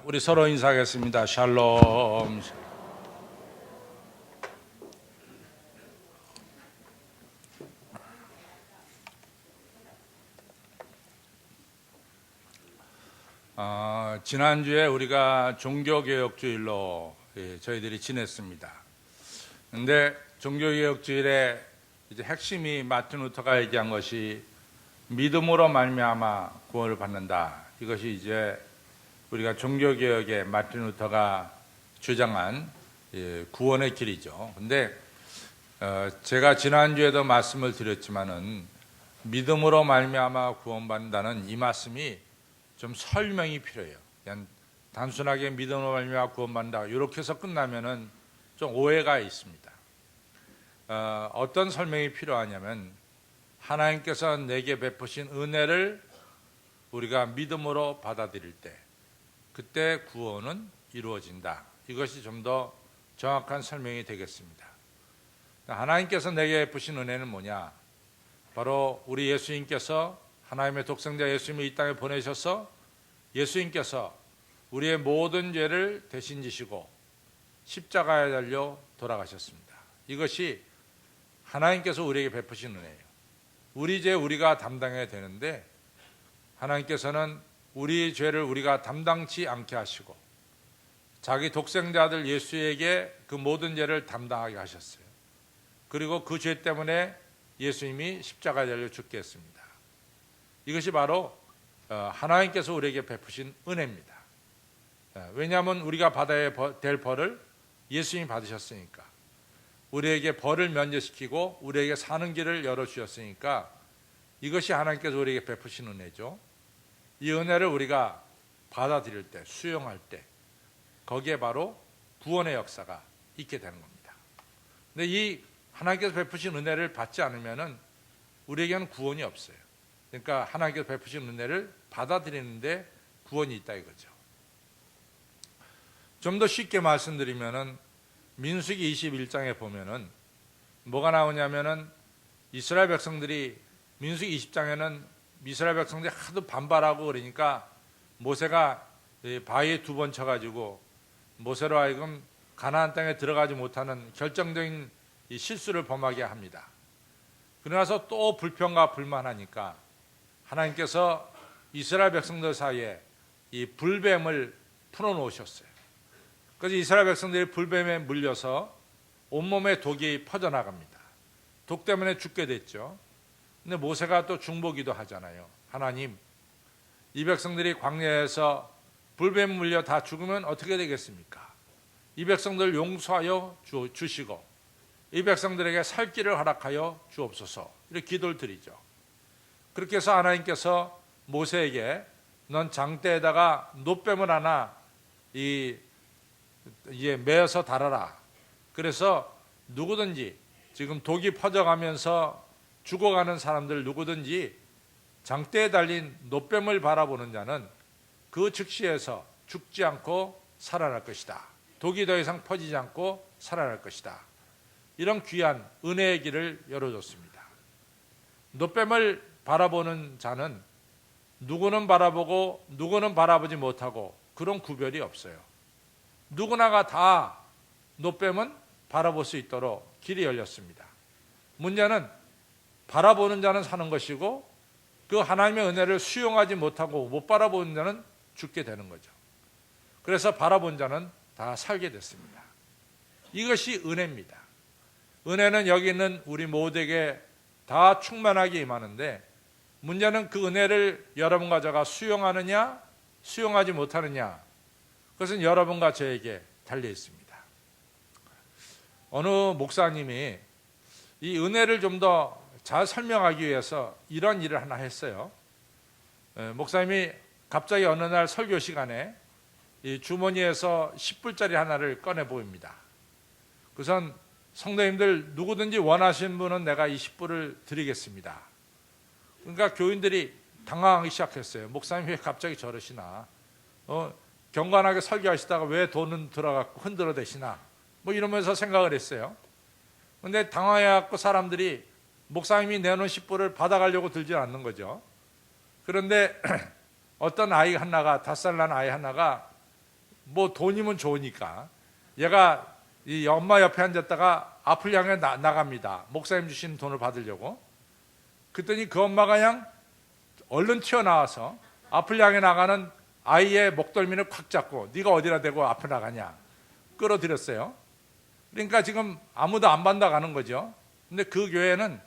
우리 서로 인사하겠습니다. 샬롬. 지난주에 우리가 종교개혁주일로 저희들이 지냈습니다. 근데 종교개혁주일의 이제 핵심이 마틴 루터가 얘기한 것이 믿음으로 말미암아 구원을 받는다. 이것이 이제 우리가 종교개혁의 마틴 루터가 주장한 구원의 길이죠. 근데 제가 지난주에도 말씀을 드렸지만은 믿음으로 말미암아 구원받는다는 이 말씀이 좀 설명이 필요해요. 그냥 단순하게 믿음으로 말미암아 구원받는다 이렇게 해서 끝나면은 좀 오해가 있습니다. 어떤 설명이 필요하냐면 하나님께서 내게 베푸신 은혜를 우리가 믿음으로 받아들일 때 그때 구원은 이루어진다. 이것이 좀 더 정확한 설명이 되겠습니다. 하나님께서 내게 베푸신 은혜는 뭐냐? 바로 우리 예수님께서 하나님의 독생자 예수님을 이 땅에 보내셔서 예수님께서 우리의 모든 죄를 대신 지시고 십자가에 달려 돌아가셨습니다. 이것이 하나님께서 우리에게 베푸신 은혜예요. 우리 죄 우리가 담당해야 되는데 하나님께서는 우리 죄를 우리가 담당치 않게 하시고 자기 독생자 아들 예수에게 그 모든 죄를 담당하게 하셨어요. 그리고 그 죄 때문에 예수님이 십자가에 달려 죽게 했습니다. 이것이 바로 하나님께서 우리에게 베푸신 은혜입니다. 왜냐하면 우리가 받아야 될 벌을 예수님이 받으셨으니까, 우리에게 벌을 면제시키고 우리에게 사는 길을 열어주셨으니까 이것이 하나님께서 우리에게 베푸신 은혜죠. 이 은혜를 우리가 받아들일 때, 수용할 때 거기에 바로 구원의 역사가 있게 되는 겁니다. 근데 이 하나님께서 베푸신 은혜를 받지 않으면 우리에게는 구원이 없어요. 그러니까 하나님께서 베푸신 은혜를 받아들이는데 구원이 있다 이거죠. 좀 더 쉽게 말씀드리면은 민수기 21장에 보면은 뭐가 나오냐면은 이스라엘 백성들이 민수기 20장에는 이스라엘 백성들이 하도 반발하고 그러니까 모세가 바위에 2번 쳐가지고 모세로 하여금 가나안 땅에 들어가지 못하는 결정적인 이 실수를 범하게 합니다. 그러나서 또 불평과 불만하니까 하나님께서 이스라엘 백성들 사이에 이 불뱀을 풀어놓으셨어요. 그래서 이스라엘 백성들이 불뱀에 물려서 온몸에 독이 퍼져나갑니다. 독 때문에 죽게 됐죠. 근데 모세가 또 중보기도 하잖아요. 하나님, 이 백성들이 광야에서 불뱀 물려 다 죽으면 어떻게 되겠습니까? 이 백성들 용서하여 주시고 이 백성들에게 살 길을 허락하여 주옵소서. 이렇게 기도를 드리죠. 그렇게 해서 하나님께서 모세에게 넌 장대에다가 놋뱀을 하나 매어서 달아라. 그래서 누구든지 지금 독이 퍼져가면서 죽어가는 사람들 누구든지 장대에 달린 놋뱀을 바라보는 자는 그 즉시에서 죽지 않고 살아날 것이다. 독이 더 이상 퍼지지 않고 살아날 것이다. 이런 귀한 은혜의 길을 열어줬습니다. 놋뱀을 바라보는 자는 누구는 바라보고 누구는 바라보지 못하고 그런 구별이 없어요. 누구나가 다 놋뱀은 바라볼 수 있도록 길이 열렸습니다. 문제는 바라보는 자는 사는 것이고 그 하나님의 은혜를 수용하지 못하고 못 바라보는 자는 죽게 되는 거죠. 그래서 바라본 자는 다 살게 됐습니다. 이것이 은혜입니다. 은혜는 여기 있는 우리 모두에게 다 충만하게 임하는데 문제는 그 은혜를 여러분과 제가 수용하느냐 수용하지 못하느냐, 그것은 여러분과 저에게 달려 있습니다. 어느 목사님이 이 은혜를 좀 더 잘 설명하기 위해서 이런 일을 하나 했어요. 목사님이 갑자기 어느 날 설교 시간에 이 주머니에서 10불짜리 하나를 꺼내 보입니다. 우선 성도님들 누구든지 원하시는 분은 내가 20불을 드리겠습니다. 그러니까 교인들이 당황하기 시작했어요. 목사님 왜 갑자기 저러시나? 경건하게 설교하시다가 왜 돈은 들어가고 흔들어 대시나? 뭐 이러면서 생각을 했어요. 그런데 당황해갖고 사람들이 목사님이 내놓은 10불을 받아가려고 들지 않는 거죠. 그런데 어떤 아이 하나가 5살 난 아이 하나가 뭐 돈이면 좋으니까 얘가 이 엄마 옆에 앉았다가 앞을 향해 나갑니다. 목사님 주신 돈을 받으려고. 그랬더니 그 엄마가 그냥 얼른 튀어나와서 앞을 향해 나가는 아이의 목덜미를 콱 잡고 네가 어디라 대고 앞에 나가냐 끌어들였어요. 그러니까 지금 아무도 안 반다가는 거죠. 근데 그 교회는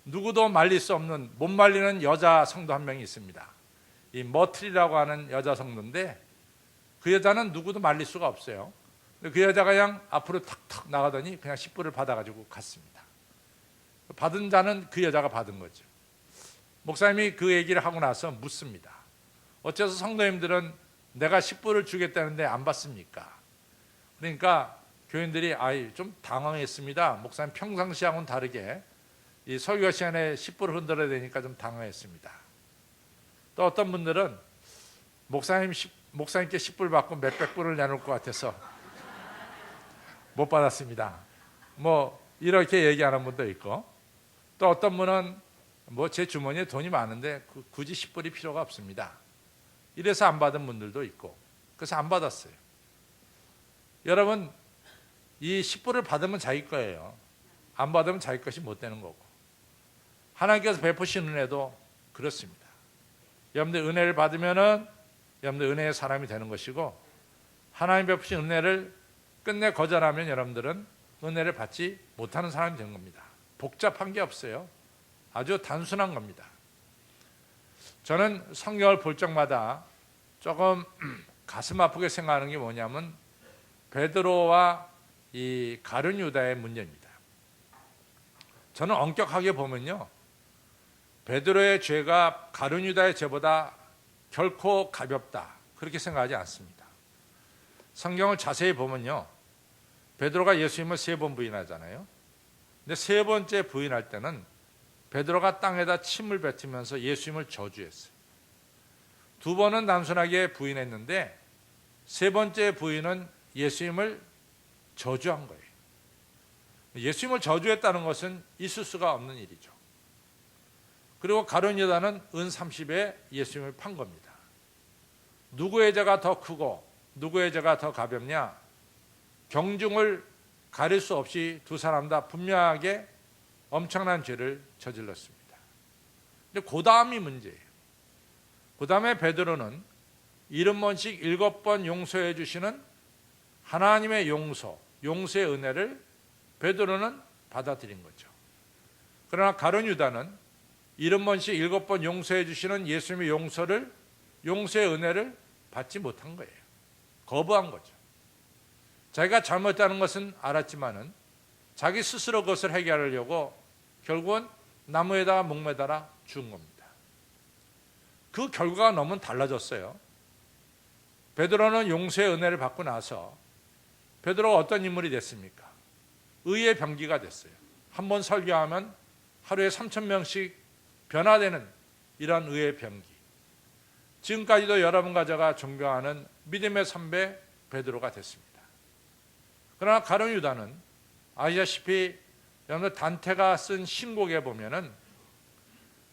누구도 말릴 수 없는, 못 말리는 여자 성도 한 명이 있습니다. 이 머틀이라고 하는 여자 성도인데 그 여자는 누구도 말릴 수가 없어요. 근데 그 여자가 그냥 앞으로 탁탁 나가더니 그냥 10불을 받아가지고 갔습니다. 받은 자는 그 여자가 받은 거죠. 목사님이 그 얘기를 하고 나서 묻습니다. 어째서 성도님들은 내가 10불을 주겠다는데 안 받습니까? 그러니까 교인들이 좀 당황했습니다. 목사님 평상시하고는 다르게 이 설교 시간에 10불을 흔들어야 되니까 좀 당황했습니다. 또 어떤 분들은 목사님께 10불 받고 몇백 불을 내놓을 것 같아서 못 받았습니다. 뭐 이렇게 얘기하는 분도 있고, 또 어떤 분은 뭐 제 주머니에 돈이 많은데 굳이 10불이 필요가 없습니다. 이래서 안 받은 분들도 있고, 그래서 안 받았어요. 여러분, 이 10불을 받으면 자기 거예요. 안 받으면 자기 것이 못 되는 거고, 하나님께서 베푸신 은혜도 그렇습니다. 여러분들 은혜를 받으면은 여러분들 은혜의 사람이 되는 것이고, 하나님 베푸신 은혜를 끝내 거절하면 여러분들은 은혜를 받지 못하는 사람이 되는 겁니다. 복잡한 게 없어요. 아주 단순한 겁니다. 저는 성경을 볼 적마다 조금 가슴 아프게 생각하는 게 뭐냐면 베드로와 이 가룟 유다의 문제입니다. 저는 엄격하게 보면요, 베드로의 죄가 가룟 유다의 죄보다 결코 가볍다, 그렇게 생각하지 않습니다. 성경을 자세히 보면요, 베드로가 예수님을 3번 부인하잖아요. 근데 3번째 부인할 때는 베드로가 땅에다 침을 뱉으면서 예수님을 저주했어요. 2번은 단순하게 부인했는데 3번째 부인은 예수님을 저주한 거예요. 예수님을 저주했다는 것은 있을 수가 없는 일이죠. 그리고 가룟 유다는 은 30에 예수님을 판 겁니다. 누구의 죄가 더 크고 누구의 죄가 더 가볍냐? 경중을 가릴 수 없이 두 사람 다 분명하게 엄청난 죄를 저질렀습니다. 근데 그 다음이 문제예요. 그 다음에 베드로는 70번씩 7번 용서해 주시는 하나님의 용서의 은혜를 베드로는 받아들인 거죠. 그러나 가룟 유다는 70번씩 7번 용서해 주시는 예수님의 용서의 은혜를 받지 못한 거예요. 거부한 거죠. 자기가 잘못했다는 것은 알았지만은 자기 스스로 그것을 해결하려고 결국은 나무에다가 목매달아 죽은 겁니다. 그 결과가 너무 달라졌어요. 베드로는 용서의 은혜를 받고 나서 베드로가 어떤 인물이 됐습니까? 의의 병기가 됐어요. 한번 설교하면 하루에 3,000명씩 변화되는 이런 의의 병기. 지금까지도 여러분과 제가 존경하는 믿음의 선배 베드로가 됐습니다. 그러나 가룟 유다는 아시다시피 여러분들 단테가 쓴 신곡에 보면은,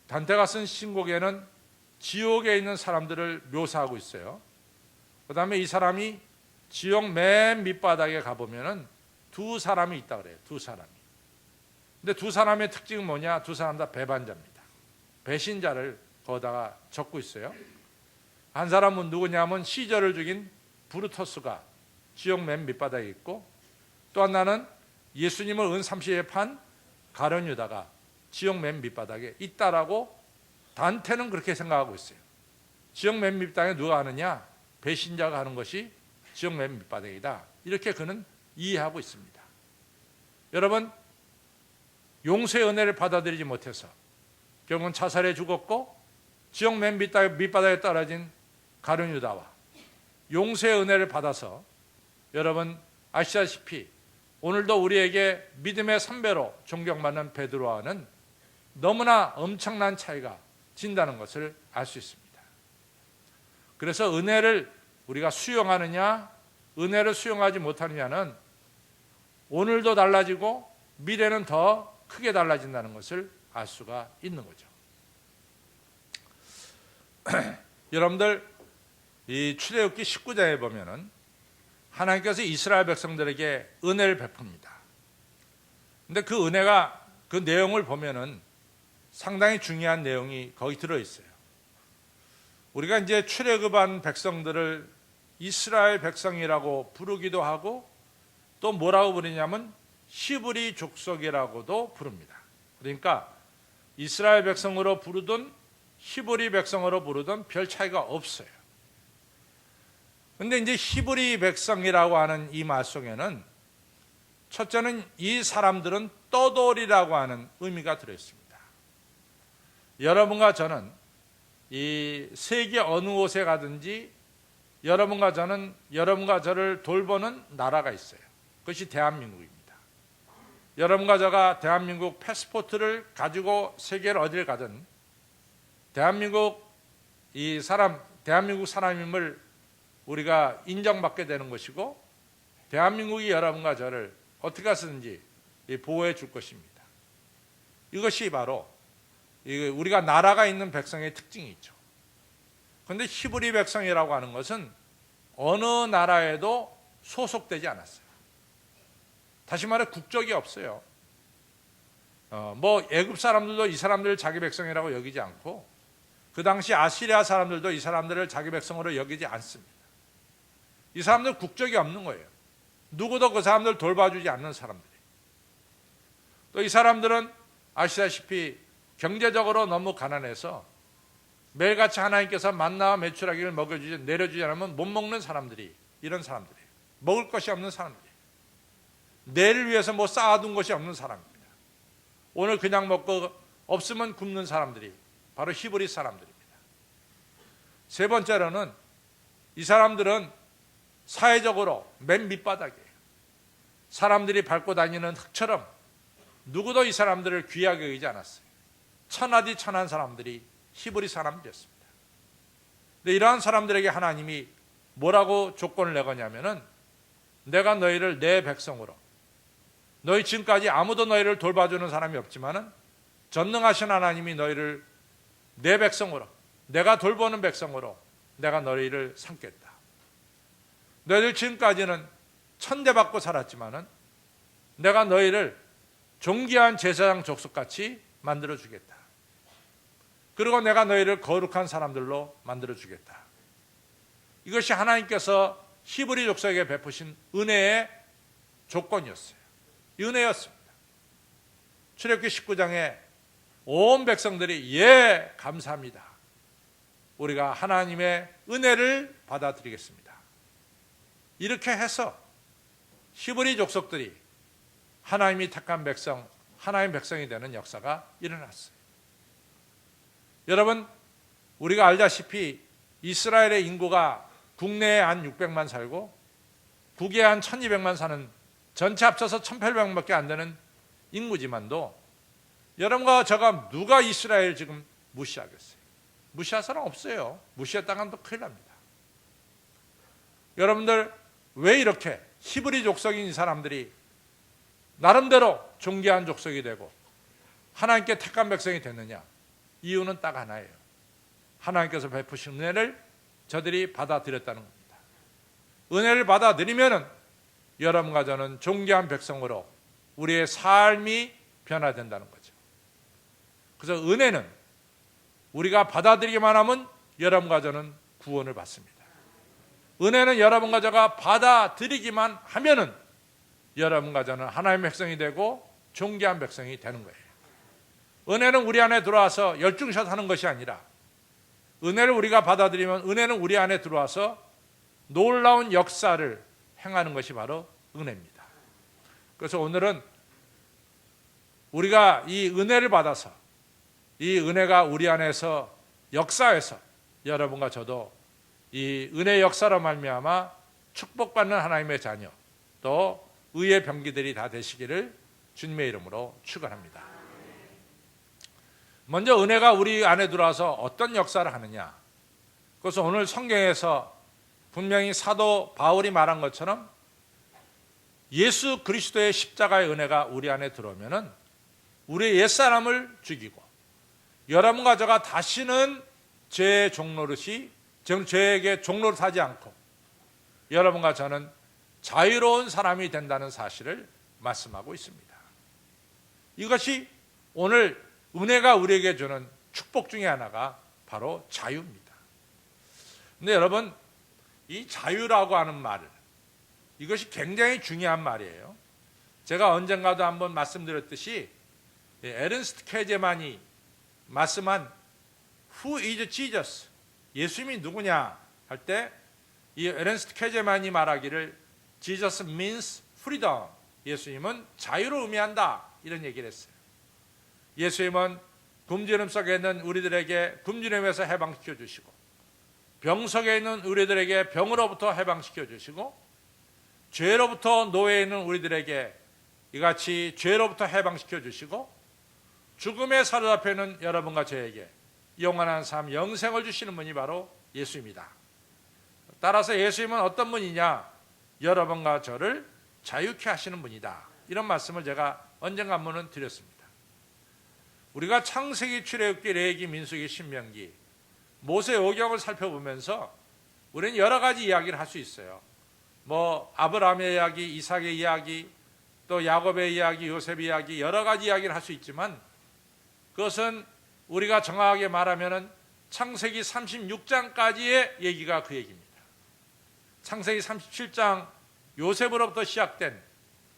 단테가 쓴 신곡에는 지옥에 있는 사람들을 묘사하고 있어요. 그 다음에 이 사람이 지옥 맨 밑바닥에 가보면은 두 사람이 있다 그래요. 두 사람이. 근데 두 사람의 특징은 뭐냐? 두 사람 다 배반자입니다. 배신자를 거기다가 적고 있어요. 한 사람은 누구냐면 시저를 죽인 브루터스가 지옥 맨 밑바닥에 있고, 또 하나는 예수님을 은 30에 판 가룟 유다가 지옥 맨 밑바닥에 있다라고 단테는 그렇게 생각하고 있어요. 지옥 맨 밑바닥에 누가 하느냐? 배신자가 하는 것이 지옥 맨 밑바닥이다, 이렇게 그는 이해하고 있습니다. 여러분, 용서의 은혜를 받아들이지 못해서 결국은 자살해 죽었고, 지옥 맨 밑바닥에 떨어진 가룟 유다와 용서의 은혜를 받아서 여러분 아시다시피 오늘도 우리에게 믿음의 선배로 존경받는 베드로와는 너무나 엄청난 차이가 진다는 것을 알 수 있습니다. 그래서 은혜를 우리가 수용하느냐, 은혜를 수용하지 못하느냐는 오늘도 달라지고 미래는 더 크게 달라진다는 것을 알 수가 있는 거죠. 여러분들, 이 출애굽기 19장에 보면은 하나님께서 이스라엘 백성들에게 은혜를 베풉니다. 근데 그 은혜가, 그 내용을 보면은 상당히 중요한 내용이 거기 들어있어요. 우리가 이제 출애굽한 백성들을 이스라엘 백성이라고 부르기도 하고 또 뭐라고 부르냐면 히브리 족속이라고도 부릅니다. 그러니까 이스라엘 백성으로 부르든 히브리 백성으로 부르든 별 차이가 없어요. 근데 이제 히브리 백성이라고 하는 이 말 속에는 첫째는 이 사람들은 떠돌이라고 하는 의미가 들어있습니다. 여러분과 저는 이 세계 어느 곳에 가든지 여러분과 저를 돌보는 나라가 있어요. 그것이 대한민국입니다. 여러분과 저가 대한민국 패스포트를 가지고 세계를 어디를 가든 대한민국 사람임을 우리가 인정받게 되는 것이고, 대한민국이 여러분과 저를 어떻게 하든지 보호해 줄 것입니다. 이것이 바로 우리가 나라가 있는 백성의 특징이 있죠. 그런데 히브리 백성이라고 하는 것은 어느 나라에도 소속되지 않았어요. 다시 말해 국적이 없어요. 애굽 사람들도 이 사람들을 자기 백성이라고 여기지 않고, 그 당시 아시리아 사람들도 이 사람들을 자기 백성으로 여기지 않습니다. 이 사람들은 국적이 없는 거예요. 누구도 그 사람들을 돌봐주지 않는 사람들이에요. 또 이 사람들은 아시다시피 경제적으로 너무 가난해서 매일같이 하나님께서 만나와 메추라기를 내려주지 않으면 못 먹는 사람들이, 이런 사람들이에요. 먹을 것이 없는 사람들이에요. 내일을 위해서 뭐 쌓아둔 것이 없는 사람입니다. 오늘 그냥 먹고 없으면 굶는 사람들이 바로 히브리 사람들입니다. 세 번째로는 이 사람들은 사회적으로 맨 밑바닥이에요. 사람들이 밟고 다니는 흙처럼 누구도 이 사람들을 귀하게 여기지 않았어요. 천하디 천한 사람들이 히브리 사람들이었습니다. 근데 이러한 사람들에게 하나님이 뭐라고 조건을 내거냐면은, 내가 너희를 내 백성으로, 너희 지금까지 아무도 너희를 돌봐주는 사람이 없지만은 전능하신 하나님이 너희를 내 백성으로, 내가 돌보는 백성으로 내가 너희를 삼겠다. 너희들 지금까지는 천대받고 살았지만은 내가 너희를 존귀한 제사장 족속같이 만들어주겠다. 그리고 내가 너희를 거룩한 사람들로 만들어주겠다. 이것이 하나님께서 히브리 족속에게 베푸신 은혜의 조건이었어요. 은혜였습니다. 출애굽기 19장에 온 백성들이 예 감사합니다, 우리가 하나님의 은혜를 받아들이겠습니다, 이렇게 해서 히브리 족속들이 하나님이 택한 백성, 하나님의 백성이 되는 역사가 일어났어요. 여러분, 우리가 알다시피 이스라엘의 인구가 국내에 한 600만 살고 국외에 한 1200만 사는, 전체 합쳐서 1800만밖에 안 되는 인구지만도 여러분과 저가 누가 이스라엘 지금 무시하겠어요? 무시할 사람 없어요. 무시했다간 또 큰일 납니다. 여러분들, 왜 이렇게 히브리 족속인 사람들이 나름대로 존귀한 족속이 되고 하나님께 택한 백성이 됐느냐? 이유는 딱 하나예요. 하나님께서 베푸신 은혜를 저들이 받아들였다는 겁니다. 은혜를 받아들이면은 여러분과 저는 존귀한 백성으로 우리의 삶이 변화된다는 거죠. 그래서 은혜는 우리가 받아들이기만 하면 여러분과 저는 구원을 받습니다. 은혜는 여러분과 저가 받아들이기만 하면은 여러분과 저는 하나님의 백성이 되고 존귀한 백성이 되는 거예요. 은혜는 우리 안에 들어와서 열중샷 하는 것이 아니라, 은혜를 우리가 받아들이면 은혜는 우리 안에 들어와서 놀라운 역사를 행하는 것이 바로 은혜입니다. 그래서 오늘은 우리가 이 은혜를 받아서 이 은혜가 우리 안에서 역사해서 여러분과 저도 이 은혜의 역사로 말미암아 축복받는 하나님의 자녀, 또 의의 병기들이 다 되시기를 주님의 이름으로 축원합니다. 먼저 은혜가 우리 안에 들어와서 어떤 역사를 하느냐, 그래서 오늘 성경에서 분명히 사도 바울이 말한 것처럼 예수 그리스도의 십자가의 은혜가 우리 안에 들어오면은 우리의 옛사람을 죽이고 여러분과 저가 다시는 죄의 종노릇이, 죄에게 종노릇하지 않고 여러분과 저는 자유로운 사람이 된다는 사실을 말씀하고 있습니다. 이것이 오늘 은혜가 우리에게 주는 축복 중에 하나가 바로 자유입니다. 근데 여러분, 이 자유라고 하는 말, 이것이 굉장히 중요한 말이에요. 제가 언젠가도 한번 말씀드렸듯이 에른스트 케제만이 말씀한 Who is Jesus? 예수님이 누구냐 할 때 이 에른스트 케제만이 말하기를 Jesus means freedom. 예수님은 자유를 의미한다. 이런 얘기를 했어요. 예수님은 굶주림 속에 있는 우리들에게 굶주림에서 해방시켜 주시고, 병 속에 있는 우리들에게 병으로부터 해방시켜 주시고, 죄로부터 노예에 있는 우리들에게 이같이 죄로부터 해방시켜 주시고, 죽음에 사로잡혀 있는 여러분과 저에게 영원한 삶, 영생을 주시는 분이 바로 예수입니다. 따라서 예수님은 어떤 분이냐? 여러분과 저를 자유케 하시는 분이다. 이런 말씀을 제가 언젠가 한번은 드렸습니다. 우리가 창세기, 출애굽기, 레위기, 민수기, 신명기, 모세오경을 살펴보면서 우리는 여러 가지 이야기를 할 수 있어요. 뭐 아브라함의 이야기, 이삭의 이야기, 또 야곱의 이야기, 요셉의 이야기, 여러 가지 이야기를 할 수 있지만 그것은 우리가 정확하게 말하면은 창세기 36장까지의 얘기가 그 얘기입니다. 창세기 37장 요셉으로부터 시작된,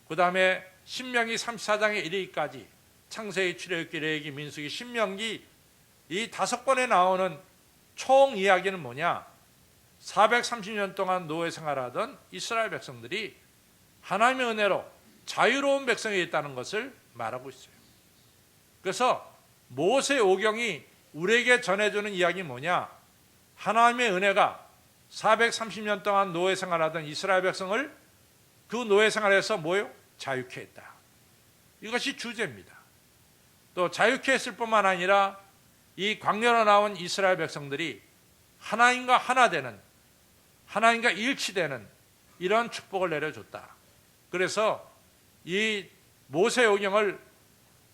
그 다음에 신명기 34장에 이르기까지 창세기, 출애굽기, 레위기, 민수기, 신명기 이 5번에 나오는 총 이야기는 뭐냐? 430년 동안 노예 생활하던 이스라엘 백성들이 하나님의 은혜로 자유로운 백성이 됐다는 것을 말하고 있어요. 그래서 모세오경이 우리에게 전해주는 이야기는 뭐냐? 하나님의 은혜가 430년 동안 노예 생활하던 이스라엘 백성을 그 노예 생활에서 뭐요? 자유케 했다. 이것이 주제입니다. 또 자유케 했을 뿐만 아니라 이 광야로 나온 이스라엘 백성들이 하나님과 하나 되는, 하나님과 일치되는 이런 축복을 내려줬다. 그래서 이 모세오경을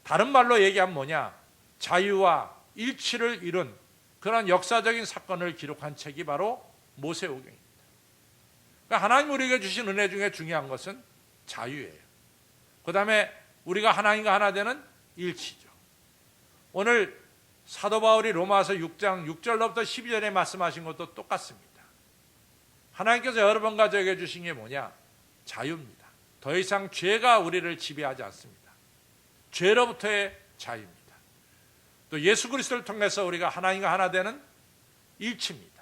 다른 말로 얘기하면 뭐냐? 자유와 일치를 이룬 그런 역사적인 사건을 기록한 책이 바로 모세오경입니다. 그러니까 하나님 우리에게 주신 은혜 중에 중요한 것은 자유예요. 그 다음에 우리가 하나님과 하나 되는 일치죠. 오늘 사도 바울이 로마서 6장 6절로부터 12절에 말씀하신 것도 똑같습니다. 하나님께서 여러분과 저에게 주신 게 뭐냐? 자유입니다. 더 이상 죄가 우리를 지배하지 않습니다. 죄로부터의 자유입니다. 또 예수 그리스도를 통해서 우리가 하나님과 하나 되는 일치입니다.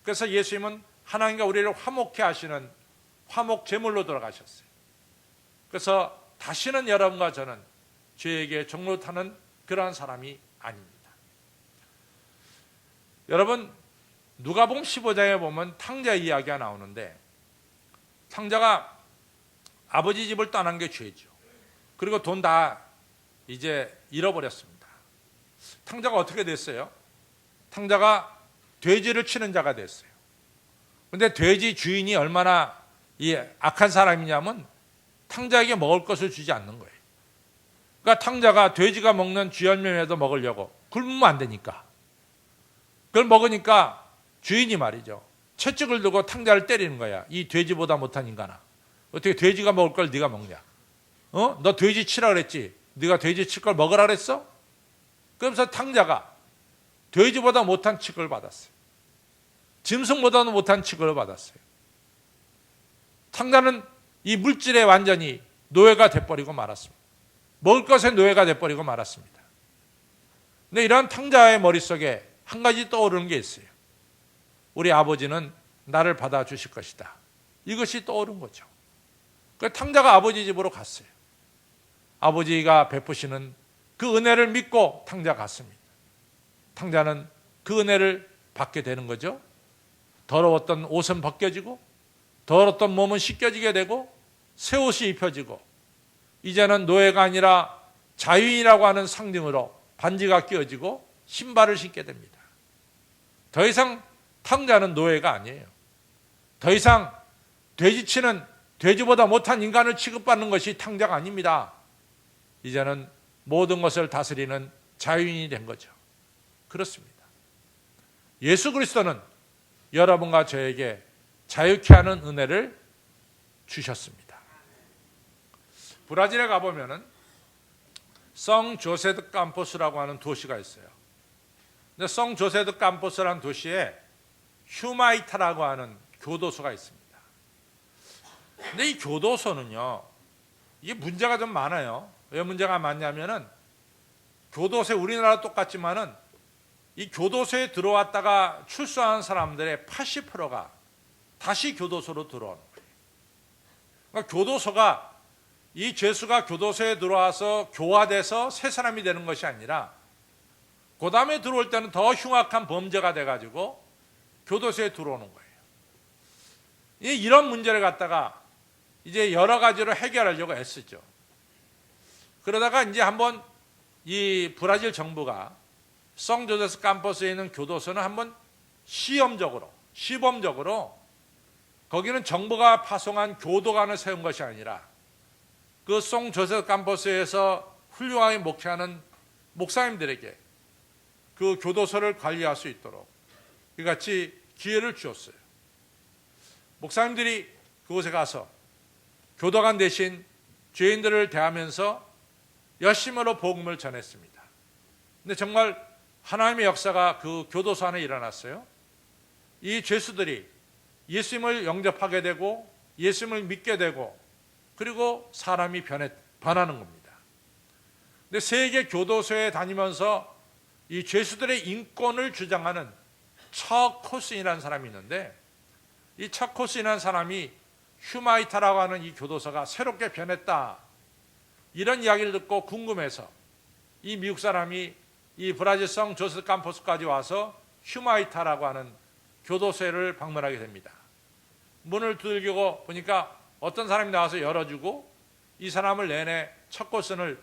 그래서 예수님은 하나님과 우리를 화목케 하시는 화목 제물로 돌아가셨어요. 그래서 다시는 여러분과 저는 죄에게 종노릇하는 그러한 사람이 아닙니다. 여러분, 누가복음 15장에 보면 탕자 이야기가 나오는데, 탕자가 아버지 집을 떠난 게 죄죠. 그리고 돈 다 이제 잃어버렸습니다. 탕자가 어떻게 됐어요? 탕자가 돼지를 치는 자가 됐어요. 근데 돼지 주인이 얼마나 이 악한 사람이냐면 탕자에게 먹을 것을 주지 않는 거예요. 그러니까 탕자가 돼지가 먹는 쥐열매라도 먹으려고, 굶으면 안 되니까 그걸 먹으니까 주인이 말이죠, 채찍을 들고 탕자를 때리는 거야. 이 돼지보다 못한 인간아, 어떻게 돼지가 먹을 걸 네가 먹냐? 너 돼지 치라 그랬지? 네가 돼지 칠 걸 먹으라 그랬어? 그러면서 탕자가 돼지보다 못한 취급을 받았어요. 짐승보다는 못한 취급을 받았어요. 탕자는 이 물질에 완전히 노예가 돼버리고 말았습니다. 먹을 것에 노예가 돼버리고 말았습니다. 근데 이런 탕자의 머릿속에 한 가지 떠오르는 게 있어요. 우리 아버지는 나를 받아주실 것이다. 이것이 떠오른 거죠. 그 탕자가 아버지 집으로 갔어요. 아버지가 베푸시는 그 은혜를 믿고 탕자 갔습니다. 탕자는 그 은혜를 받게 되는 거죠. 더러웠던 옷은 벗겨지고, 더러웠던 몸은 씻겨지게 되고, 새 옷이 입혀지고, 이제는 노예가 아니라 자유인이라고 하는 상징으로 반지가 끼워지고 신발을 신게 됩니다. 더 이상 탕자는 노예가 아니에요. 더 이상 돼지치는 돼지보다 못한 인간을 취급받는 것이 탕자가 아닙니다. 이제는 모든 것을 다스리는 자유인이 된 거죠. 그렇습니다. 예수 그리스도는 여러분과 저에게 자유케 하는 은혜를 주셨습니다. 브라질에 가보면은 성 조세 드 캠포스라고 하는 도시가 있어요. 근데 성 조세 드 캠포스라는 도시에 휴마이타라고 하는 교도소가 있습니다. 근데 이 교도소는요, 이게 문제가 좀 많아요. 왜 문제가 많냐면은 교도소에 우리나라 똑같지만은 이 교도소에 들어왔다가 출소하는 사람들의 80%가 다시 교도소로 들어오는 거예요. 그러니까 교도소가 이 죄수가 교도소에 들어와서 교화돼서 새 사람이 되는 것이 아니라 그 다음에 들어올 때는 더 흉악한 범죄가 돼가지고 교도소에 들어오는 거예요. 이런 문제를 갖다가 이제 여러 가지로 해결하려고 애쓰죠. 그러다가 이제 한번 이 브라질 정부가 성조세스 캠퍼스에 있는 교도소는 한번 시범적으로 거기는 정부가 파송한 교도관을 세운 것이 아니라 그 성조세스 캠퍼스에서 훌륭하게 목회하는 목사님들에게 그 교도소를 관리할 수 있도록 이같이 기회를 주었어요. 목사님들이 그곳에 가서 교도관 대신 죄인들을 대하면서 열심으로 복음을 전했습니다. 근데 정말 하나님의 역사가 그 교도소 안에 일어났어요. 이 죄수들이 예수님을 영접하게 되고 예수님을 믿게 되고 그리고 사람이 변하는 겁니다. 근데 세계 교도소에 다니면서 이 죄수들의 인권을 주장하는 척코스인이라는 사람이 있는데 이 척코스인이라는 사람이 휴마이타라고 하는 이 교도소가 새롭게 변했다, 이런 이야기를 듣고 궁금해서 이 미국 사람이 이 브라질 성 조세 캠퍼스까지 와서 휴마이타라고 하는 교도소를 방문하게 됩니다. 문을 두들기고 보니까 어떤 사람이 나와서 열어주고 이 사람을 내내 척코슨을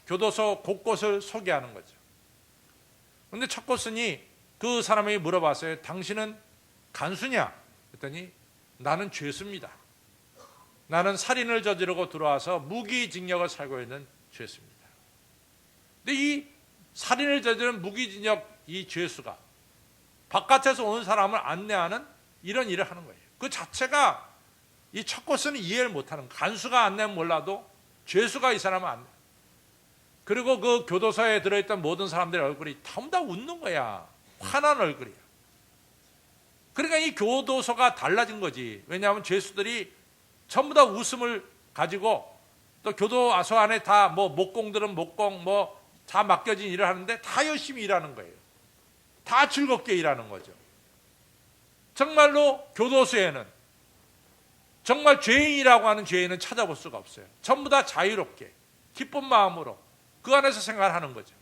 교도소 곳곳을 소개하는 거죠. 그런데 척코슨이 그 사람에게 물어봤어요. 당신은 간수냐? 그랬더니 나는 죄수입니다. 나는 살인을 저지르고 들어와서 무기징역을 살고 있는 죄수입니다. 근데 이 살인을 저지른 무기징역 이 죄수가 바깥에서 온 사람을 안내하는 이런 일을 하는 거예요. 그 자체가 이 척코스는 이해를 못하는 거예요. 간수가 안내면 몰라도 죄수가 이 사람을 안내. 그리고 그 교도소에 들어있던 모든 사람들의 얼굴이 전부 다 웃는 거야. 환한 얼굴이야. 그러니까 이 교도소가 달라진 거지. 왜냐하면 죄수들이 전부 다 웃음을 가지고 또 교도소 안에 다 뭐 목공들은 목공 뭐 다 맡겨진 일을 하는데 다 열심히 일하는 거예요. 다 즐겁게 일하는 거죠. 정말로 교도소에는 정말 죄인이라고 하는 죄인은 찾아볼 수가 없어요. 전부 다 자유롭게 기쁜 마음으로 그 안에서 생활하는 거죠.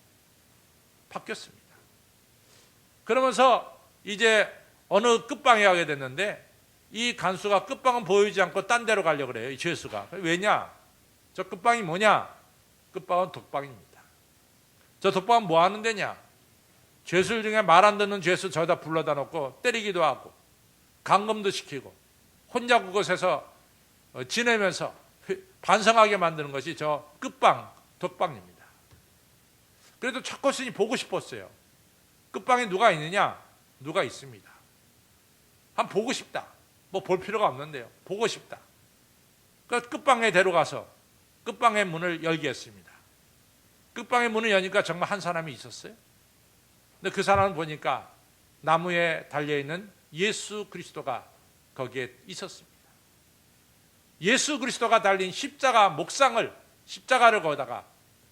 바뀌었습니다. 그러면서 이제 어느 끝방에 가게 됐는데 이 간수가 끝방은 보이지 않고 딴 데로 가려고 그래요. 이 죄수가. 왜냐? 저 끝방이 뭐냐? 끝방은 독방입니다. 저 독방은 뭐 하는 데냐? 죄수들 중에 말 안 듣는 죄수 저기다 불러다 놓고 때리기도 하고 감금도 시키고 혼자 그곳에서 지내면서 반성하게 만드는 것이 저 끝방, 독방입니다. 그래도 척코슨이 보고 싶었어요. 끝방에 누가 있느냐? 누가 있습니다. 한번 보고 싶다. 뭐 볼 필요가 없는데요. 보고 싶다. 그 끝방에 데려가서 끝방의 문을 열게 했습니다. 끝방의 문을 여니까 정말 한 사람이 있었어요. 근데 그 사람을 보니까 나무에 달려있는 예수 그리스도가 거기에 있었습니다. 예수 그리스도가 달린 십자가를 거기다가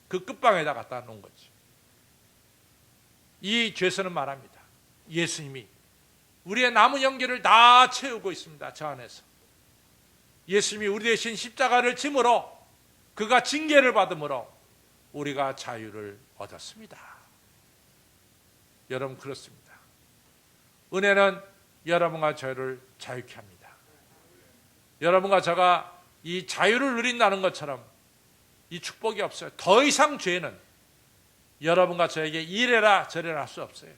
그 끝방에다 갖다 놓은 거죠. 이 죄수는 말합니다. 예수님이 우리의 남은 영계를 다 채우고 있습니다. 저 안에서. 예수님이 우리 대신 십자가를 짐으로 그가 징계를 받음으로 우리가 자유를 얻었습니다. 여러분 그렇습니다. 은혜는 여러분과 저를 자유케 합니다. 여러분과 저가 이 자유를 누린다는 것처럼 이 축복이 없어요. 더 이상 죄는 여러분과 저에게 이래라 저래라 할 수 없어요.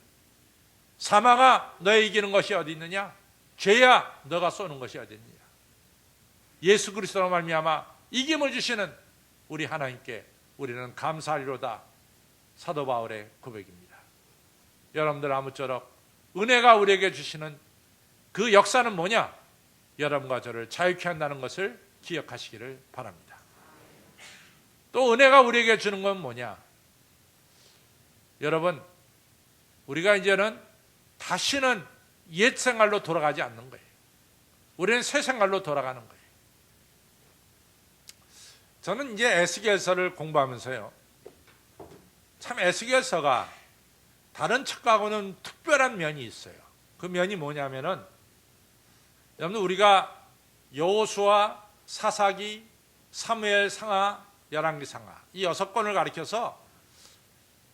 사망아 너의 이기는 것이 어디 있느냐? 죄야 너가 쏘는 것이 어디 있느냐? 예수 그리스도로 말미암아 이김을 주시는 우리 하나님께 우리는 감사하리로다. 사도 바울의 고백입니다. 여러분들 아무쪼록 은혜가 우리에게 주시는 그 역사는 뭐냐? 여러분과 저를 자유케 한다는 것을 기억하시기를 바랍니다. 또 은혜가 우리에게 주는 건 뭐냐? 여러분, 우리가 이제는 다시는 옛 생활로 돌아가지 않는 거예요. 우리는 새 생활로 돌아가는 거예요. 저는 이제 에스겔서를 공부하면서요, 참 에스겔서가 다른 책하고는 특별한 면이 있어요. 그 면이 뭐냐면은, 여러분, 우리가 여호수아, 사사기, 사무엘 상하, 열왕기 상하 이 6권을 가리켜서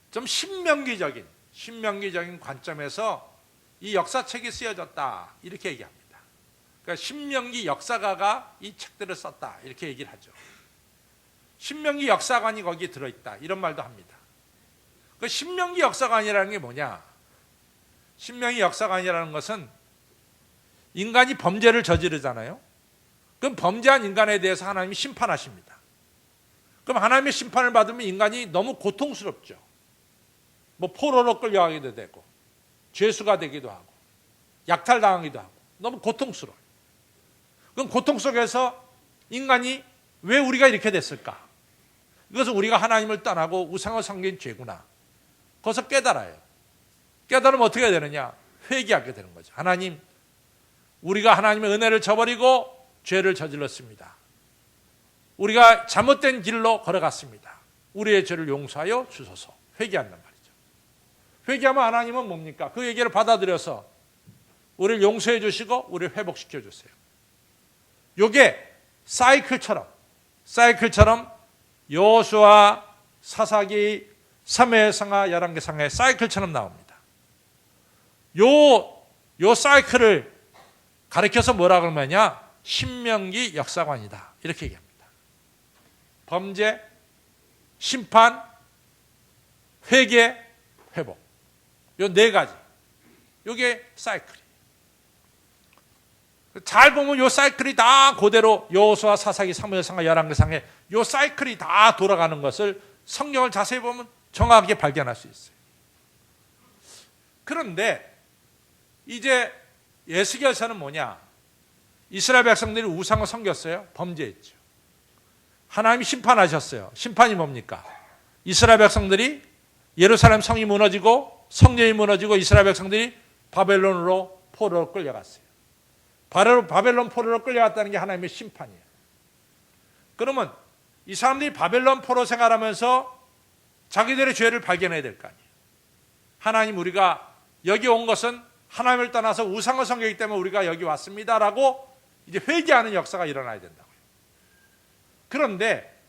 좀 신명기적인 관점에서 이 역사책이 쓰여졌다 이렇게 얘기합니다. 그러니까 신명기 역사가가 이 책들을 썼다 이렇게 얘기를 하죠. 신명기 역사관이 거기에 들어있다 이런 말도 합니다. 그 신명기 역사관이라는 게 뭐냐? 신명기 역사관이라는 것은 인간이 범죄를 저지르잖아요. 그럼 범죄한 인간에 대해서 하나님이 심판하십니다. 그럼 하나님의 심판을 받으면 인간이 너무 고통스럽죠. 뭐 포로로 끌려가기도 되고 죄수가 되기도 하고 약탈당하기도 하고 너무 고통스러워요. 그럼 고통 속에서 인간이 왜 우리가 이렇게 됐을까? 이것은 우리가 하나님을 떠나고 우상을 섬긴 죄구나. 그것을 깨달아요. 깨달으면 어떻게 되느냐? 회개하게 되는 거죠. 하나님, 우리가 하나님의 은혜를 저버리고 죄를 저질렀습니다. 우리가 잘못된 길로 걸어갔습니다. 우리의 죄를 용서하여 주소서. 회개한단 말이죠. 회개하면 하나님은 뭡니까? 그 얘기를 받아들여서 우리를 용서해 주시고 우리를 회복시켜 주세요. 이게 사이클처럼 여호수아, 사사기, 사무엘 상하, 열왕기 상하의 사이클처럼 나옵니다. 요 사이클을 가리켜서 뭐라 그러느냐? 신명기 역사관이다 이렇게 얘기합니다. 범죄, 심판, 회개, 회복. 요 4가지. 요게 사이클이에요. 잘 보면 요 사이클이 다 그대로 여호수아, 사사기, 사무엘 상하, 열왕기 상하에 요 사이클이 다 돌아가는 것을 성경을 자세히 보면 정확하게 발견할 수 있어요. 그런데 이제 에스겔서는 뭐냐? 이스라엘 백성들이 우상을 섬겼어요. 범죄했죠. 하나님이 심판하셨어요. 심판이 뭡니까? 이스라엘 백성들이 예루살렘 성이 무너지고 성전이 무너지고 이스라엘 백성들이 바벨론으로 포로로 끌려갔어요. 바벨론 포로로 끌려갔다는 게 하나님의 심판이에요. 그러면 이 사람들이 바벨론 포로 생활하면서 자기들의 죄를 발견해야 될 거 아니에요. 하나님, 우리가 여기 온 것은 하나님을 떠나서 우상을 섬기기 때문에 우리가 여기 왔습니다라고 이제 회개하는 역사가 일어나야 된다고요. 그런데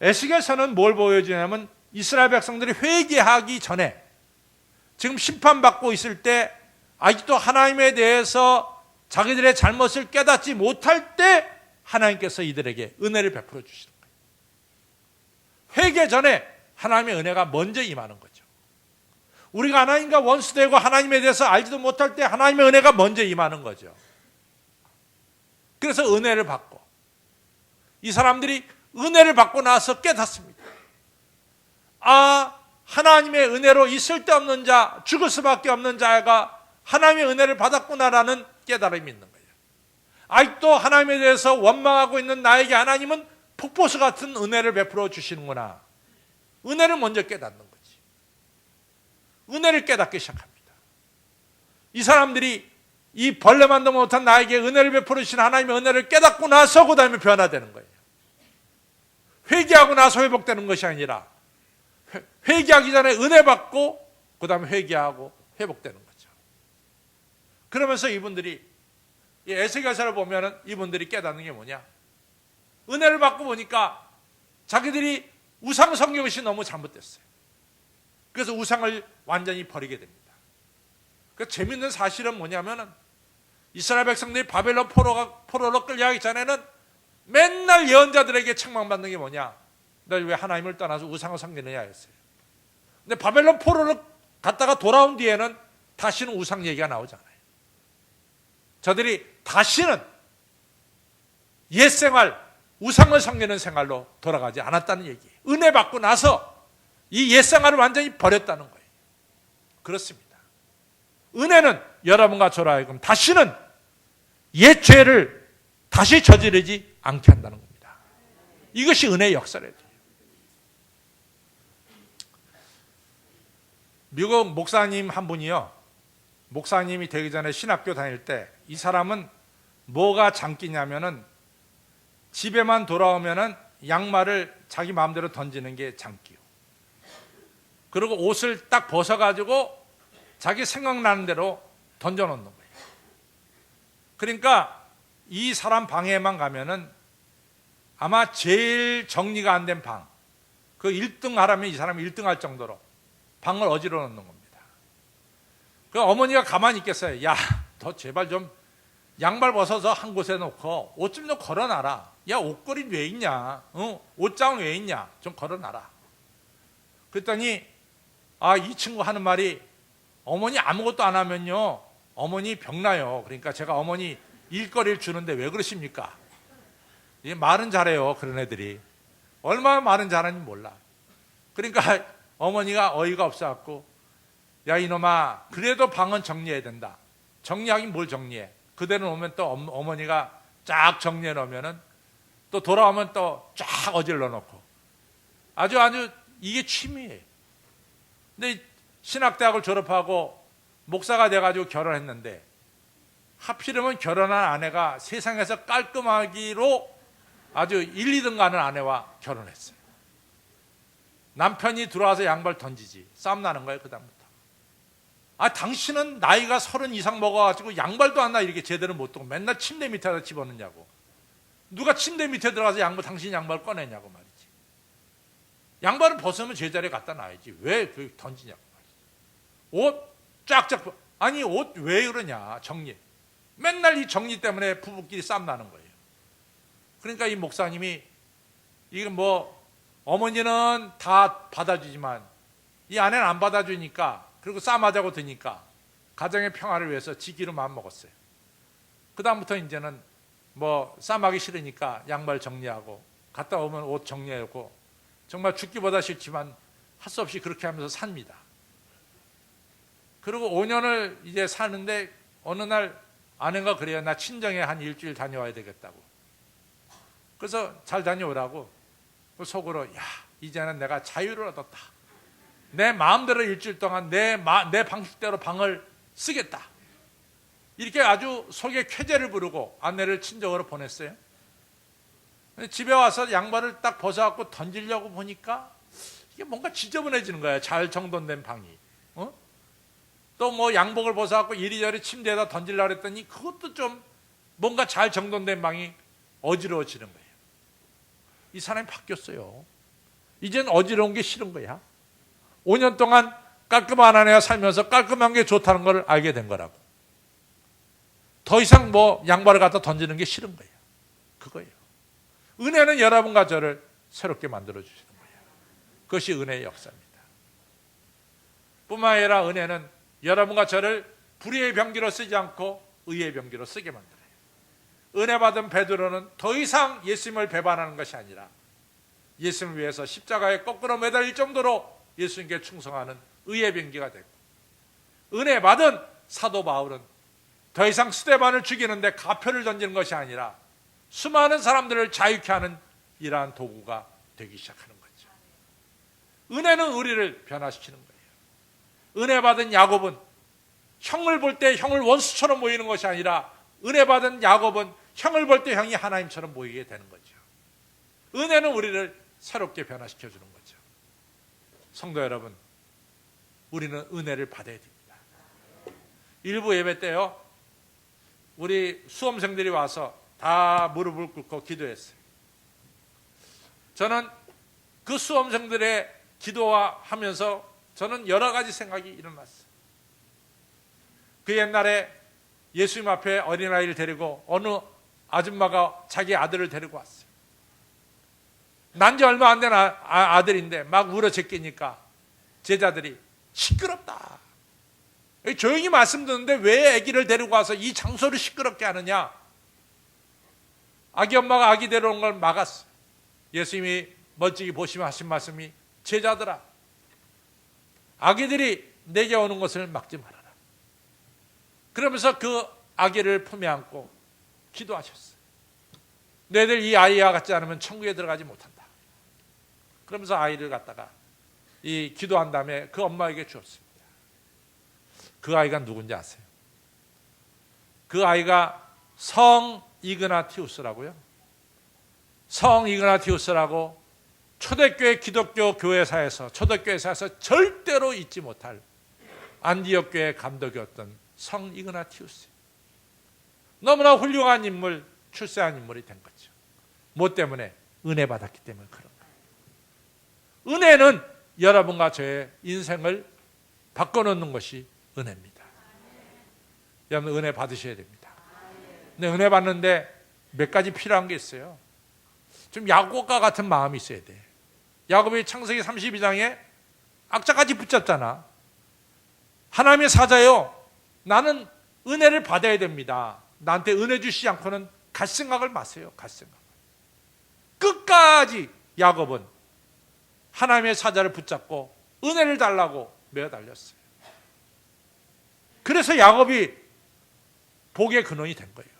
에스겔서는 뭘 보여주냐면 이스라엘 백성들이 회개하기 전에 지금 심판받고 있을 때 아직도 하나님에 대해서 자기들의 잘못을 깨닫지 못할 때 하나님께서 이들에게 은혜를 베풀어 주시는 거예요. 회개 전에 하나님의 은혜가 먼저 임하는 거죠. 우리가 하나님과 원수되고 하나님에 대해서 알지도 못할 때 하나님의 은혜가 먼저 임하는 거죠. 그래서 은혜를 받고 이 사람들이 은혜를 받고 나서 깨닫습니다. 아, 하나님의 은혜로 이 쓸데없는 자, 죽을 수밖에 없는 자가 하나님의 은혜를 받았구나라는 깨달음이 있는 거예요. 아직도 하나님에 대해서 원망하고 있는 나에게 하나님은 폭포수 같은 은혜를 베풀어 주시는구나. 은혜를 먼저 깨닫는 거지. 은혜를 깨닫기 시작합니다. 이 사람들이 이 벌레만도 못한 나에게 은혜를 베풀어 주신 하나님의 은혜를 깨닫고 나서 그 다음에 변화되는 거예요. 회개하고 나서 회복되는 것이 아니라 회개하기 전에 은혜 받고 그 다음에 회개하고 회복되는 거죠. 그러면서 이분들이 이 에스겔서를 보면은 이분들이 깨닫는 게 뭐냐? 은혜를 받고 보니까 자기들이 우상 섬긴 것이 너무 잘못됐어요. 그래서 우상을 완전히 버리게 됩니다. 그 재밌는 사실은 뭐냐면은 이스라엘 백성들이 바벨론 포로로 끌려가기 전에는 맨날 예언자들에게 책망받는 게 뭐냐? 너희 왜 하나님을 떠나서 우상을 섬기느냐 했어요. 근데 바벨론 포로로 갔다가 돌아온 뒤에는 다시는 우상 얘기가 나오잖아요. 저들이 다시는 옛 생활, 우상을 섬기는 생활로 돌아가지 않았다는 얘기예요. 은혜 받고 나서 이 옛 생활을 완전히 버렸다는 거예요. 그렇습니다. 은혜는 여러분과 저로 하여금 다시는 옛 죄를 다시 저지르지 않게 한다는 겁니다. 이것이 은혜의 역사래요. 미국 목사님 한 분이요, 목사님이 되기 전에 신학교 다닐 때 이 사람은 뭐가 장기냐면은 집에만 돌아오면은 양말을 자기 마음대로 던지는 게 장기요. 그리고 옷을 딱 벗어가지고 자기 생각나는 대로 던져놓는 거예요. 그러니까 이 사람 방에만 가면은 아마 제일 정리가 안 된 방, 그 1등 하라면 이 사람이 1등 할 정도로 방을 어지러 놓는 겁니다. 그 어머니가 가만히 있겠어요. 야, 너 제발 좀 양말 벗어서 한 곳에 놓고 옷 좀 좀 걸어놔라. 야, 옷걸이 왜 있냐? 옷장 왜 있냐? 좀 걸어놔라. 그랬더니 이 친구 하는 말이, 어머니 아무것도 안 하면요 어머니 병나요. 그러니까 제가 어머니 일거리를 주는데 왜 그러십니까? 말은 잘해요. 그런 애들이 얼마나 말은 잘하는지 몰라. 그러니까 어머니가 어이가 없어갖고, 야 이놈아, 그래도 방은 정리해야 된다. 정리하긴 뭘 정리해. 그대로 놓으면 또 어머니가 쫙 정리해 놓으면은 또 돌아오면 또 쫙 어질러 놓고, 아주 이게 취미예요. 근데 신학대학을 졸업하고 목사가 돼가지고 결혼했는데, 하필이면 결혼한 아내가 세상에서 깔끔하기로 아주 1, 2등 가는 아내와 결혼했어요. 남편이 들어와서 양발 던지지 싸움 나는 거예요. 그 다음부터. 당신은 나이가 30 이상 먹어가지고 양발도 안 나 이렇게 제대로 못 두고 맨날 침대 밑에다 집어넣냐고. 누가 침대 밑에 들어가서 당신 양발 꺼내냐고 말이지. 양발을 벗으면 제자리에 갖다 놔야지 왜 그 던지냐고 말이지. 옷 쫙쫙, 옷 왜 그러냐. 정리, 맨날 이 정리 때문에 부부끼리 싸움 나는 거예요. 그러니까 이 목사님이, 이게 어머니는 다 받아주지만 이 아내는 안 받아주니까, 그리고 싸움하자고 드니까 가정의 평화를 위해서 지기로 마음먹었어요. 그 다음부터 이제는 싸움하기 싫으니까 양말 정리하고, 갔다 오면 옷 정리하고, 정말 죽기보다 싫지만 할 수 없이 그렇게 하면서 삽니다. 그리고 5년을 이제 사는데 어느 날 아내가 그래요. 나 친정에 한 일주일 다녀와야 되겠다고. 그래서 잘 다녀오라고. 속으로, 야, 이제는 내가 자유를 얻었다. 내 마음대로 일주일 동안 내 방식대로 방을 쓰겠다. 이렇게 아주 속에 쾌재를 부르고 아내를 친정으로 보냈어요. 집에 와서 양말을 딱 벗어갖고 던지려고 보니까 이게 뭔가 지저분해지는 거야. 잘 정돈된 방이. 또 양복을 벗어갖고 이리저리 침대에다 던지려고 했더니 그것도 좀 뭔가 잘 정돈된 방이 어지러워지는 거예요. 이 사람이 바뀌었어요. 이젠 어지러운 게 싫은 거야. 5년 동안 깔끔한 아내와 살면서 깔끔한 게 좋다는 걸 알게 된 거라고. 더 이상 양발을 갖다 던지는 게 싫은 거예요. 그거예요. 은혜는 여러분과 저를 새롭게 만들어주시는 거예요. 그것이 은혜의 역사입니다. 뿐만 아니라 은혜는 여러분과 저를 불의의 병기로 쓰지 않고 의의 병기로 쓰게 만들어요. 은혜 받은 베드로는 더 이상 예수님을 배반하는 것이 아니라 예수님을 위해서 십자가에 거꾸로 매달릴 정도로 예수님께 충성하는 의의 병기가 되고, 은혜 받은 사도 바울은 더 이상 스데반을 죽이는데 가표를 던지는 것이 아니라 수많은 사람들을 자유케 하는 이러한 도구가 되기 시작하는 거죠. 은혜는 우리를 변화시키는 거예요. 은혜 받은 야곱은 형을 볼 때 형을 원수처럼 보이는 것이 아니라, 은혜 받은 야곱은 형을 볼 때 형이 하나님처럼 보이게 되는 거죠. 은혜는 우리를 새롭게 변화시켜 주는 거죠. 성도 여러분, 우리는 은혜를 받아야 됩니다. 일부 예배 때요, 우리 수험생들이 와서 다 무릎을 꿇고 기도했어요. 저는 그 수험생들의 기도하면서 저는 여러 가지 생각이 일어났어요. 그 옛날에 예수님 앞에 어린아이를 데리고 어느 아줌마가 자기 아들을 데리고 왔어요. 난지 얼마 안 된 아들인데 막 울어 제끼니까 제자들이 시끄럽다. 조용히 말씀 듣는데 왜 아기를 데리고 와서 이 장소를 시끄럽게 하느냐. 아기 엄마가 아기 데려온 걸 막았어요. 예수님이 멋지게 보시며 하신 말씀이, 제자들아, 아기들이 내게 오는 것을 막지 말아라. 그러면서 그 아기를 품에 안고 기도하셨어요. 너희들 이 아이와 같지 않으면 천국에 들어가지 못한다. 그러면서 아이를 갖다가 이 기도한 다음에 그 엄마에게 주었습니다. 그 아이가 누군지 아세요? 그 아이가 성 이그나티우스라고요. 성 이그나티우스라고 초대교회 기독교 교회사에서 초대교회사에서 절대로 잊지 못할 안디옥 교회 감독이었던 성 이그나티우스. 너무나 훌륭한 인물, 출세한 인물이 된 거죠. 뭐 때문에? 은혜 받았기 때문에 그런 거예요. 은혜는 여러분과 저의 인생을 바꿔놓는 것이 은혜입니다. 여러분 은혜 받으셔야 됩니다. 근데 은혜 받는데 몇 가지 필요한 게 있어요. 좀 야곱과 같은 마음이 있어야 돼. 야곱이 창세기 32장에 악자까지 붙잡잖아. 하나님의 사자요, 나는 은혜를 받아야 됩니다. 나한테 은혜 주시지 않고는 갈 생각을 마세요. 갈 생각. 끝까지 야곱은 하나님의 사자를 붙잡고 은혜를 달라고 매어 달렸어요. 그래서 야곱이 복의 근원이 된 거예요.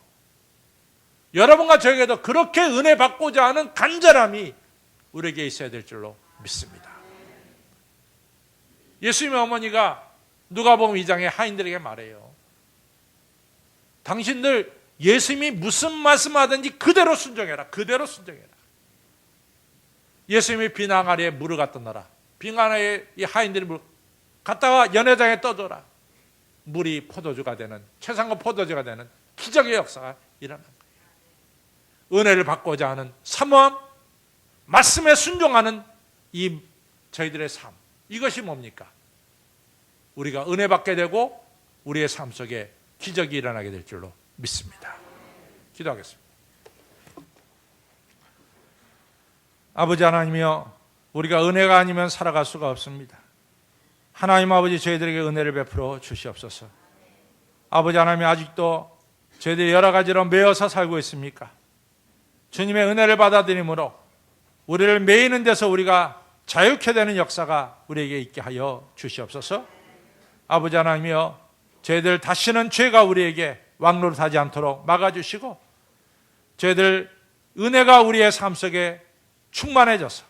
여러분과 저에게도 그렇게 은혜 받고자 하는 간절함이 우리에게 있어야 될 줄로 믿습니다. 예수님의 어머니가 누가복음 2장에 하인들에게 말해요. 당신들 예수님이 무슨 말씀하든지 그대로 순종해라. 그대로 순종해라. 예수님이 비낭아리에 물을 갖다 넣어라. 비낭아리에 이 하인들이 물 갖다가 연회장에 떠줘라. 물이 포도주가 되는, 최상급 포도주가 되는 기적의 역사가 일어난 거예요. 은혜를 받고자 하는 사모함, 말씀에 순종하는 이 저희들의 삶, 이것이 뭡니까? 우리가 은혜 받게 되고 우리의 삶 속에 기적이 일어나게 될 줄로 믿습니다. 기도하겠습니다. 아버지 하나님이여, 우리가 은혜가 아니면 살아갈 수가 없습니다. 하나님 아버지, 저희들에게 은혜를 베풀어 주시옵소서. 아버지 하나님, 아직도 저희들이 여러 가지로 매여서 살고 있습니까? 주님의 은혜를 받아들임으로 우리를 매이는 데서 우리가 자유케 되는 역사가 우리에게 있게 하여 주시옵소서. 아버지 하나님이여, 저희들 다시는 죄가 우리에게 왕노릇하지 않도록 막아주시고, 저희들 은혜가 우리의 삶 속에 충만해져서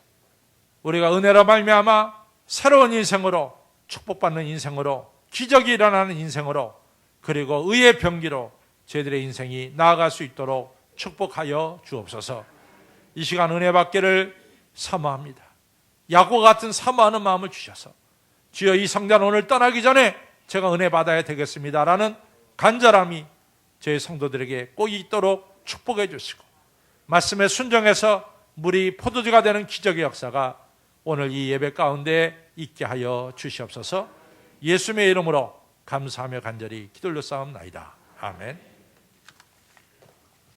우리가 은혜로 말미암아 새로운 인생으로, 축복받는 인생으로, 기적이 일어나는 인생으로, 그리고 의의 병기로 저희들의 인생이 나아갈 수 있도록 축복하여 주옵소서. 이 시간 은혜 받기를 사모합니다. 야곱 같은 사모하는 마음을 주셔서 주여, 이 성전 오늘 떠나기 전에 제가 은혜 받아야 되겠습니다라는 간절함이 저희 성도들에게 꼭 있도록 축복해 주시고, 말씀에 순종해서 물이 포도주가 되는 기적의 역사가 오늘 이 예배 가운데 있게 하여 주시옵소서. 예수님의 이름으로 감사하며 간절히 기도 올려 싸움나이다. 아멘.